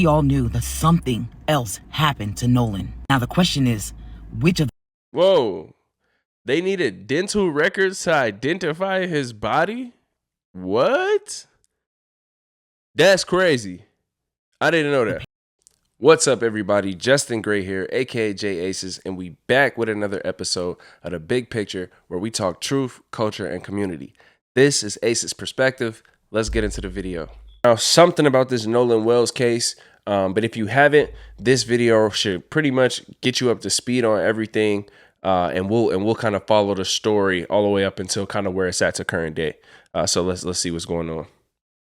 We all knew that something else happened to Nolan. Now the question is, which of... Whoa. They needed dental records to identify his body? What? That's crazy. I didn't know that. What's up, everybody? Justin Gray here, aka J Aces, and we back with another episode of The Big Picture, where we talk truth, culture, and community. This is Aces Perspective. Let's get into the video. Now, something about this Nolan Wells case, but if you haven't, this video should pretty much get you up to speed on everything, and we'll kind of follow the story all the way up until kind of where it's at to current day. So let's see what's going on.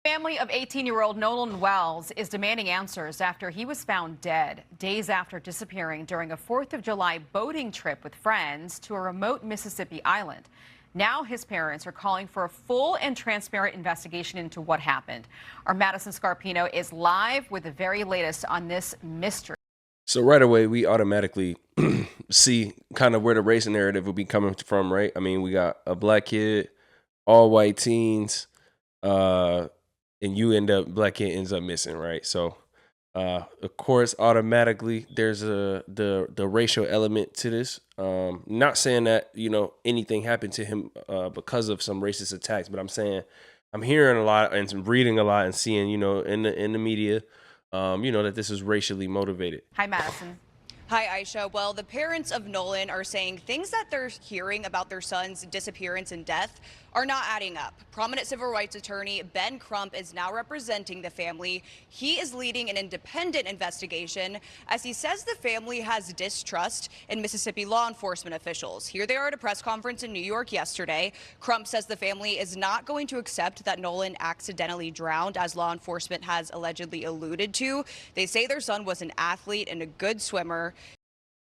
Family of 18-year-old Nolan Wells is demanding answers after he was found dead days after disappearing during a 4th of July boating trip with friends to a remote Mississippi island. Now his parents are calling for a full and transparent investigation into what happened. Our Madison Scarpino is live with the very latest on this mystery. So right away, we automatically see kind of where the race narrative will be coming from, right? I mean, we got a black kid, all white teens, and black kid ends up missing, right? So, of course, automatically there's the racial element to this. Not saying that, anything happened to him because of some racist attacks, but I'm saying I'm hearing a lot and reading a lot and seeing, in the media, that this is racially motivated. Hi, Madison. Hi, Aisha. Well, the parents of Nolan are saying things that they're hearing about their son's disappearance and death are not adding up. Prominent civil rights attorney Ben Crump is now representing the family. He is leading an independent investigation as he says the family has distrust in Mississippi law enforcement officials. Here they are at a press conference in New York yesterday. Crump says the family is not going to accept that Nolan accidentally drowned, as law enforcement has allegedly alluded to. They say their son was an athlete and a good swimmer.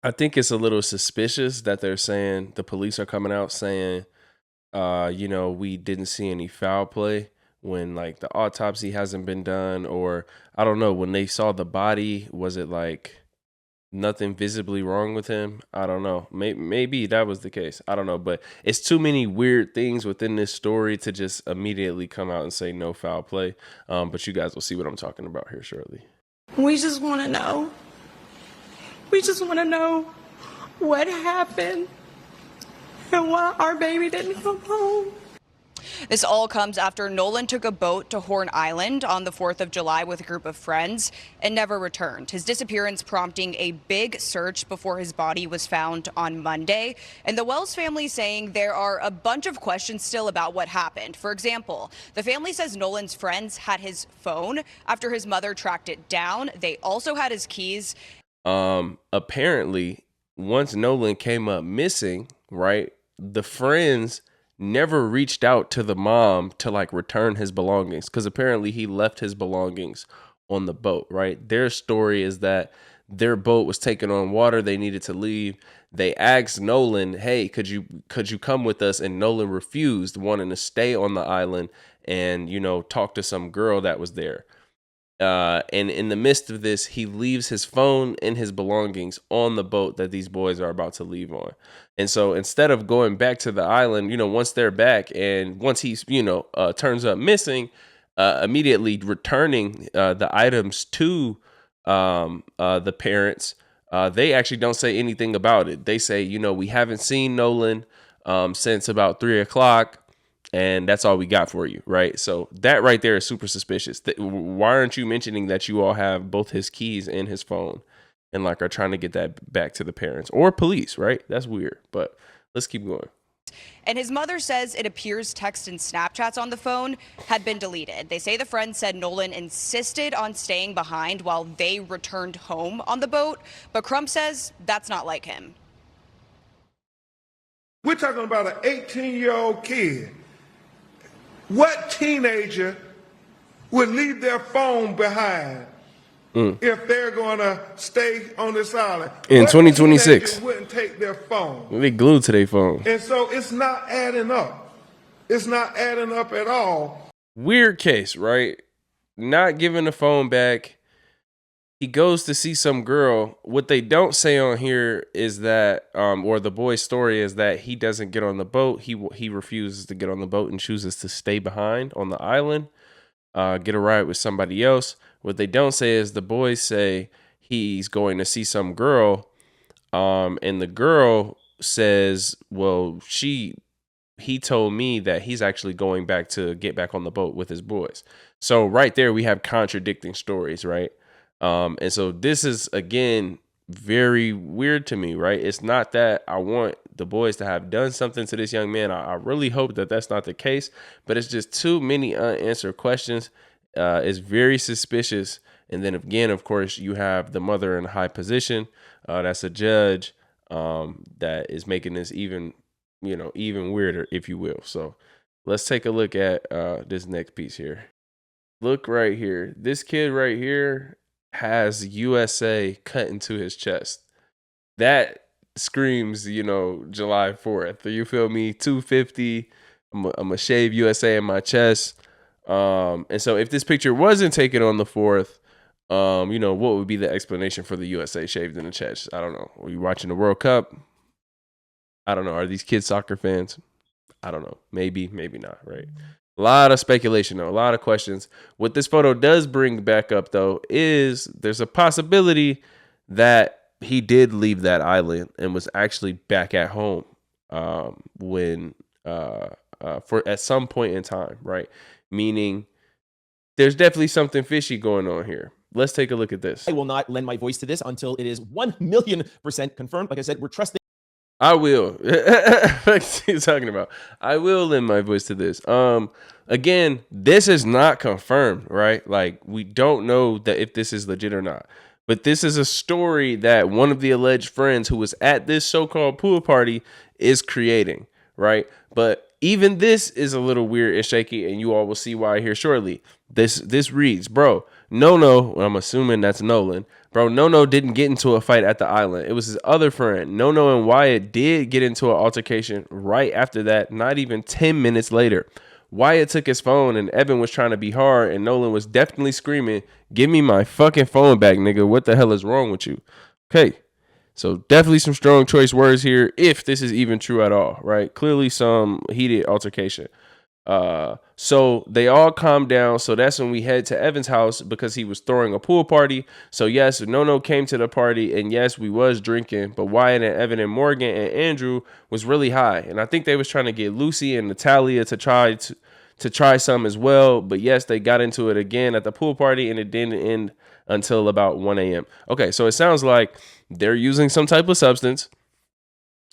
I think it's a little suspicious that they're saying, the police are coming out saying, we didn't see any foul play when like the autopsy hasn't been done, or I don't know, when they saw the body, was it like nothing visibly wrong with him? I don't know. Maybe that was the case. I don't know, but it's too many weird things within this story to just immediately come out and say no foul play. But you guys will see what I'm talking about here shortly. We just want to know. We just want to know what happened and why our baby didn't come home. This all comes after Nolan took a boat to Horn Island on the 4th of July with a group of friends and never returned. His disappearance prompting a big search before his body was found on Monday. And the Wells family saying there are a bunch of questions still about what happened. For example, the family says Nolan's friends had his phone after his mother tracked it down. They also had his keys. Apparently, once Nolan came up missing, right, the friends never reached out to the mom to like return his belongings, because apparently he left his belongings on the boat, right? Their story is that their boat was taking on water. They needed to leave. They asked Nolan, hey, could you come with us? And Nolan refused, wanting to stay on the island and, talk to some girl that was there. And in the midst of this, he leaves his phone and his belongings on the boat that these boys are about to leave on. And so instead of going back to the island, once they're back and once he's, turns up missing, immediately returning the items to the parents, they actually don't say anything about it. They say, we haven't seen Nolan since about 3 o'clock. And that's all we got for you, right? So that right there is super suspicious. Why aren't you mentioning that you all have both his keys and his phone and like are trying to get that back to the parents or police, right? That's weird, but let's keep going. And his mother says it appears texts and Snapchats on the phone had been deleted. They say the friend said Nolan insisted on staying behind while they returned home on the boat, but Crump says that's not like him. We're talking about an 18-year-old kid. What teenager would leave their phone behind if they're going to stay on this island? In 2026. Wouldn't take their phone. They glued to their phone. And so it's not adding up. It's not adding up at all. Weird case, right? Not giving the phone back. He goes to see some girl. What they don't say on here is that, or the boy's story is that he doesn't get on the boat. He refuses to get on the boat and chooses to stay behind on the island, get a ride with somebody else. What they don't say is the boys say he's going to see some girl, and the girl says, well, he told me that he's actually going back to get back on the boat with his boys. So right there we have contradicting stories, right? And so this is, again, very weird to me, right? It's not that I want the boys to have done something to this young man. I really hope that that's not the case, but it's just too many unanswered questions. It's very suspicious. And then again, of course, you have the mother in a high position. That's a judge, that is making this even weirder, if you will. So let's take a look at this next piece here. Look right here. This kid right here has USA cut into his chest. That screams, July 4th. You feel me? 250. I'm gonna shave USA in my chest. And so if this picture wasn't taken on the 4th, what would be the explanation for the USA shaved in the chest? I don't know. Were you watching the World Cup? I don't know. Are these kids soccer fans? I don't know. Maybe, maybe not, right? A lot of speculation, though. A lot of questions. What this photo does bring back up, though, is there's a possibility that he did leave that island and was actually back at home when for at some point in time, right? Meaning there's definitely something fishy going on here. Let's take a look at this. I will not lend my voice to this until it is 1,000,000% confirmed. Like I said, we're trusting. I will. What are you talking about? I will lend my voice to this. Again, this is not confirmed, right? Like, we don't know that if this is legit or not. But this is a story that one of the alleged friends who was at this so-called pool party is creating, right? But even this is a little weird and shaky, and you all will see why here shortly. This reads, bro, No, I'm assuming that's Nolan. Bro, No didn't get into a fight at the island. It was his other friend. No and Wyatt did get into an altercation right after that, not even 10 minutes later. Wyatt took his phone and Evan was trying to be hard and Nolan was definitely screaming, "Give me my fucking phone back, nigga. What the hell is wrong with you?" Okay. So definitely some strong choice words here, if this is even true at all, right? Clearly some heated altercation. So they all calmed down. So that's when we head to Evan's house because he was throwing a pool party. So yes, No came to the party, and yes, we was drinking, but Wyatt and Evan and Morgan and Andrew was really high. And I think they was trying to get Lucy and Natalia to try some as well. But yes, they got into it again at the pool party, and it didn't end until about 1 a.m. Okay, so it sounds like they're using some type of substance.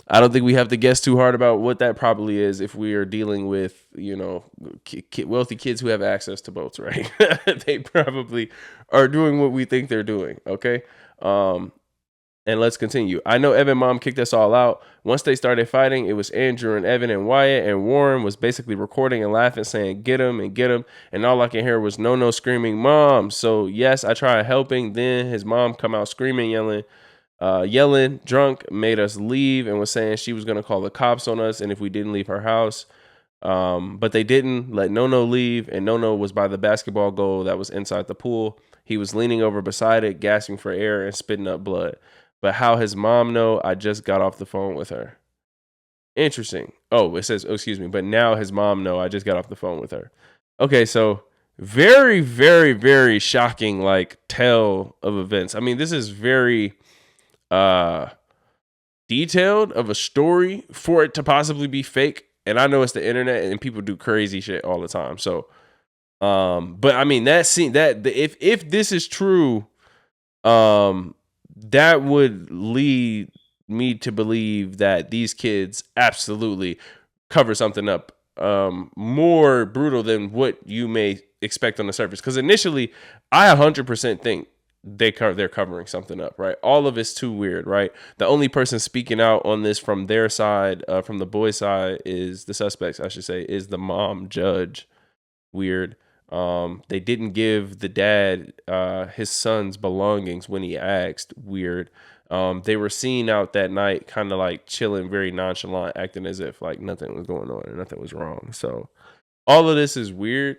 I don't think we have to guess too hard about what that probably is if we are dealing with, wealthy kids who have access to boats, right? They probably are doing what we think they're doing, okay? And let's continue. I know Evan mom kicked us all out. Once they started fighting, it was Andrew and Evan and Wyatt, and Warren was basically recording and laughing, saying, "Get him," and "Get him." And all I can hear was No screaming, "Mom." So yes, I tried helping. Then his mom come out screaming, yelling, drunk, made us leave, and was saying she was going to call the cops on us and if we didn't leave her house. But they didn't let No leave, and No was by the basketball goal that was inside the pool. He was leaning over beside it, gasping for air and spitting up blood. But how his mom know? I just got off the phone with her. Interesting. Oh, it says, excuse me, but now his mom know I just got off the phone with her. Okay, so very, very, very shocking, tale of events. I mean, this is very detailed of a story for it to possibly be fake. And I know it's the internet and people do crazy shit all the time. So, but I mean, if this is true, that would lead me to believe that these kids absolutely cover something up more brutal than what you may expect on the surface. Because initially, I 100% think they're covering something up, right? All of it's too weird, right? The only person speaking out on this from their side, from the boys' side, is the suspects, I should say, is the mom judge. Weird. They didn't give the dad his son's belongings when he asked. Weird. They were seen out that night kind of chilling, very nonchalant, acting as if nothing was going on and nothing was wrong. So all of this is weird.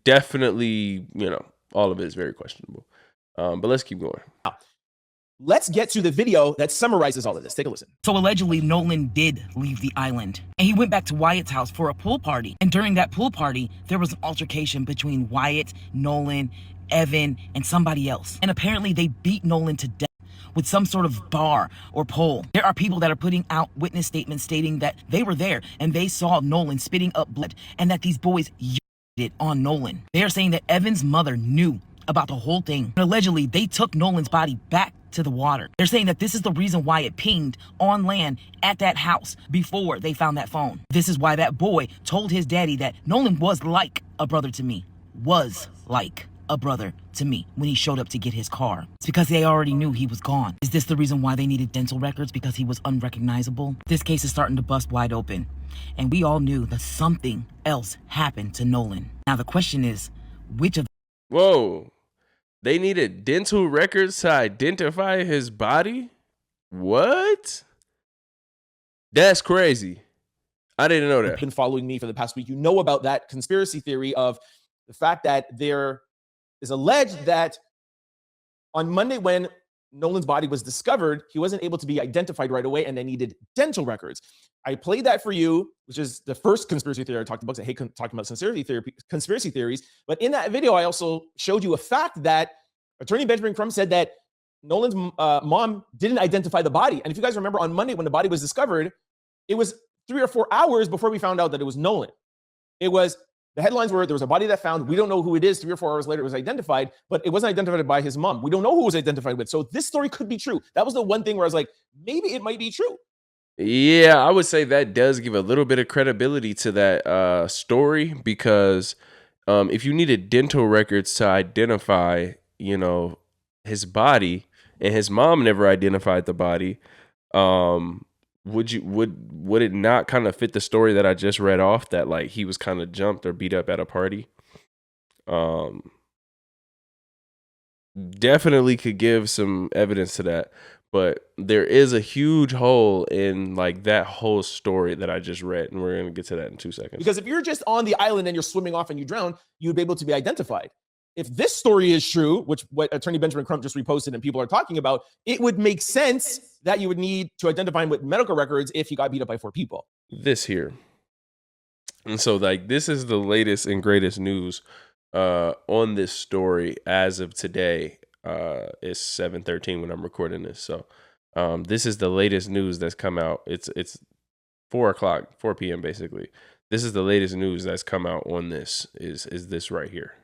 Definitely, all of it is very questionable. But let's keep going. let's get to the video that summarizes all of this. Take a listen. So allegedly, Nolan did leave the island, and he went back to Wyatt's house for a pool party. And during that pool party, there was an altercation between Wyatt, Nolan, Evan, and somebody else. And apparently they beat Nolan to death with some sort of bar or pole. There are people that are putting out witness statements stating that they were there and they saw Nolan spitting up blood and that these boys it on Nolan. They are saying that Evan's mother knew about the whole thing. And allegedly, they took Nolan's body back to the water. They're saying that this is the reason why it pinged on land at that house before they found that phone. This is why that boy told his daddy that Nolan was like a brother to me. Was like a brother to me when he showed up to get his car. It's because they already knew he was gone. Is this the reason why they needed dental records? Because he was unrecognizable? This case is starting to bust wide open. And we all knew that something else happened to Nolan. Now the question is, which of... Whoa. They needed dental records to identify his body? What? That's crazy. I didn't know that. Been following me for the past week. You know about that conspiracy theory of the fact that there is alleged that on Monday when Nolan's body was discovered, he wasn't able to be identified right away and they needed dental records. I played that for you, which is the first conspiracy theory I talked about. I hate talking about conspiracy theories. But in that video, I also showed you a fact that Attorney Benjamin Crumb said that Nolan's mom didn't identify the body. And if you guys remember on Monday when the body was discovered, it was 3 or 4 hours before we found out that it was Nolan. It was, the headlines were, there was a body that found, we don't know who it is. 3 or 4 hours later, it was identified, but it wasn't identified by his mom. We don't know who it was identified with. So this story could be true. That was the one thing where I was like, maybe it might be true. Yeah, I would say that does give a little bit of credibility to that story because if you needed dental records to identify, you know, his body and his mom never identified the body, would it not kind of fit the story that I just read off that like he was kind of jumped or beat up at a party? Definitely could give some evidence to that. But there is a huge hole in like that whole story that I just read, and we're gonna get to that in 2 seconds. Because if you're just on the island and you're swimming off and you drown, you'd be able to be identified. If this story is true, which what Attorney Benjamin Crump just reposted and people are talking about, it would make sense that you would need to identify him with medical records if he got beat up by 4 people. This here. And so like this is the latest and greatest news on this story as of today. It's 7:13 when I'm recording this. So this is the latest news that's come out. It's 4 p.m. basically. This is the latest news that's come out on this is this right here.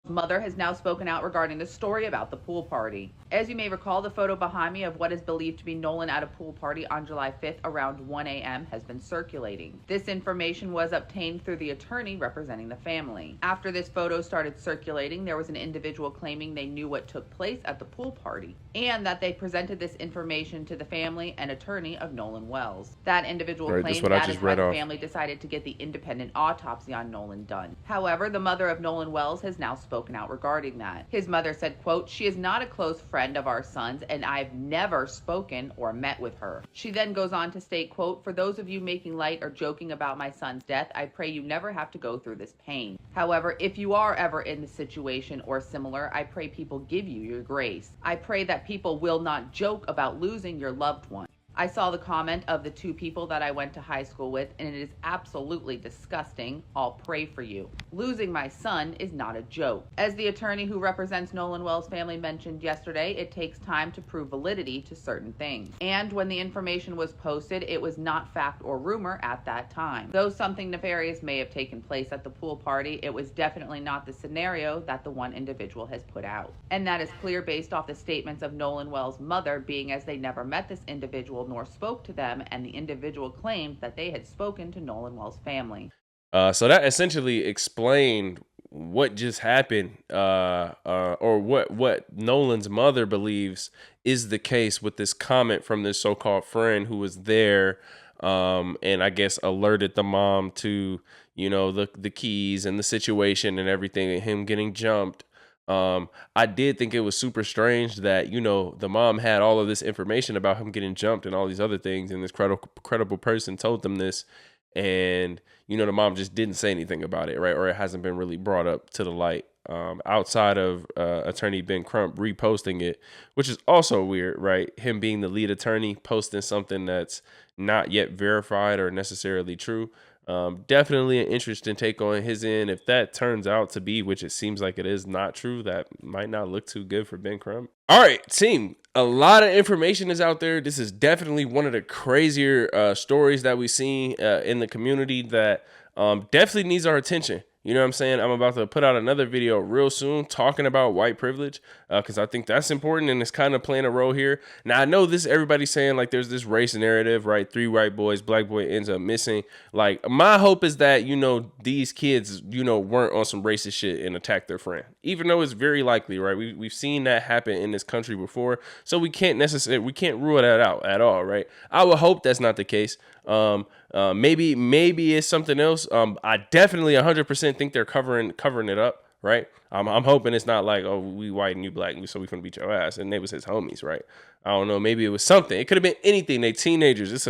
Mother has now spoken out regarding the story about the pool party. As you may recall, the photo behind me of what is believed to be Nolan at a pool party on July 5th around 1 a.m. has been circulating. This information was obtained through the attorney representing the family. After this photo started circulating, there was an individual claiming they knew what took place at the pool party and that they presented this information to the family and attorney of Nolan Wells. That individual claimed that is why the family decided to get the independent autopsy on Nolan done. However, the mother of Nolan Wells has now spoken out regarding that. His mother said, quote, "She is not a close friend of our son's and I've never spoken or met with her." She then goes on to state, quote, "For those of you making light or joking about my son's death, I pray you never have to go through this pain. However, if you are ever in the situation or similar, I pray people give you your grace. I pray that people will not joke about losing your loved one." I saw the comment of the 2 people that I went to high school with, and it is absolutely disgusting. I'll pray for you. Losing my son is not a joke. As the attorney who represents Nolan Wells' family mentioned yesterday, it takes time to prove validity to certain things. And when the information was posted, it was not fact or rumor at that time. Though something nefarious may have taken place at the pool party, it was definitely not the scenario that the one individual has put out. And that is clear based off the statements of Nolan Wells' mother, being as they never met this individual nor spoke to them, and the individual claimed that they had spoken to Nolan Wells' family. So that essentially explained what just happened, or what Nolan's mother believes is the case with this comment from this so-called friend who was there, and I guess alerted the mom to, you know, the keys and the situation and everything, and him getting jumped. I did think it was super strange that, you know, the mom had all of this information about him getting jumped and all these other things, and this credible person told them this, and, you know, the mom just didn't say anything about it, right? Or it hasn't been really brought up to the light. outside of attorney Ben Crump reposting it, which is also weird, right? Him being the lead attorney posting something that's not yet verified or necessarily true. Definitely an interesting take on his end. If that turns out to be, which it seems like it is, not true, that might not look too good for Ben Crump. All right, team. A lot of information is out there. This is definitely one of the crazier stories that we see in the community that definitely needs our attention. You know what I'm saying? I'm about to put out another video real soon talking about white privilege because I think that's important and it's kind of playing a role here. Now, I know this, everybody's saying like there's this race narrative, right? 3 white boys, black boy ends up missing. Like, my hope is that, you know, these kids, you know, weren't on some racist shit and attacked their friend, even though it's very likely, right? We've seen that happen in this country before. So we can't rule that out at all, right? I would hope that's not the case. Maybe it's something else. I definitely 100% think they're covering it up, right? I'm hoping it's not like, oh, we white and you black, so we finna beat your ass, and they was his homies, right? I don't know. Maybe it was something. It could have been anything. They teenagers. Was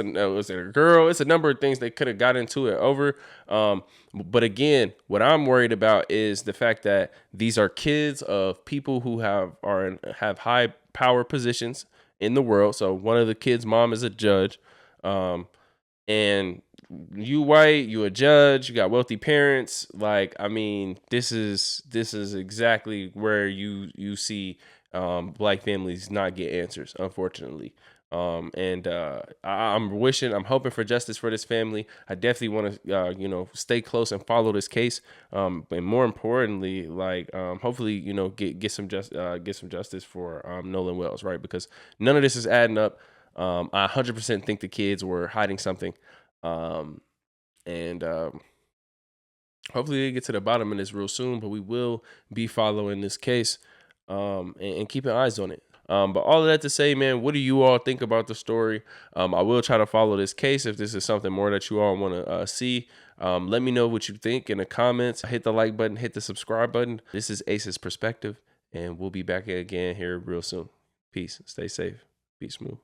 it a girl? It's a number of things they could have got into it over. But again, what I'm worried about is the fact that these are kids of people who have high power positions in the world. So one of the kids' mom is a judge. And you white, you a judge, you got wealthy parents. Like, I mean, this is exactly where you see black families not get answers, unfortunately. I'm hoping for justice for this family. I definitely want to stay close and follow this case. And more importantly, like hopefully, you know, get some justice for Nolan Wells, right? Because none of this is adding up. I 100% think the kids were hiding something. And hopefully they get to the bottom of this real soon, but we will be following this case and keeping eyes on it. But all of that to say, man, what do you all think about the story? I will try to follow this case if this is something more that you all want to see. Let me know what you think in the comments. Hit the like button, hit the subscribe button. This is Ace's Perspective, and we'll be back again here real soon. Peace. Stay safe. Be smooth.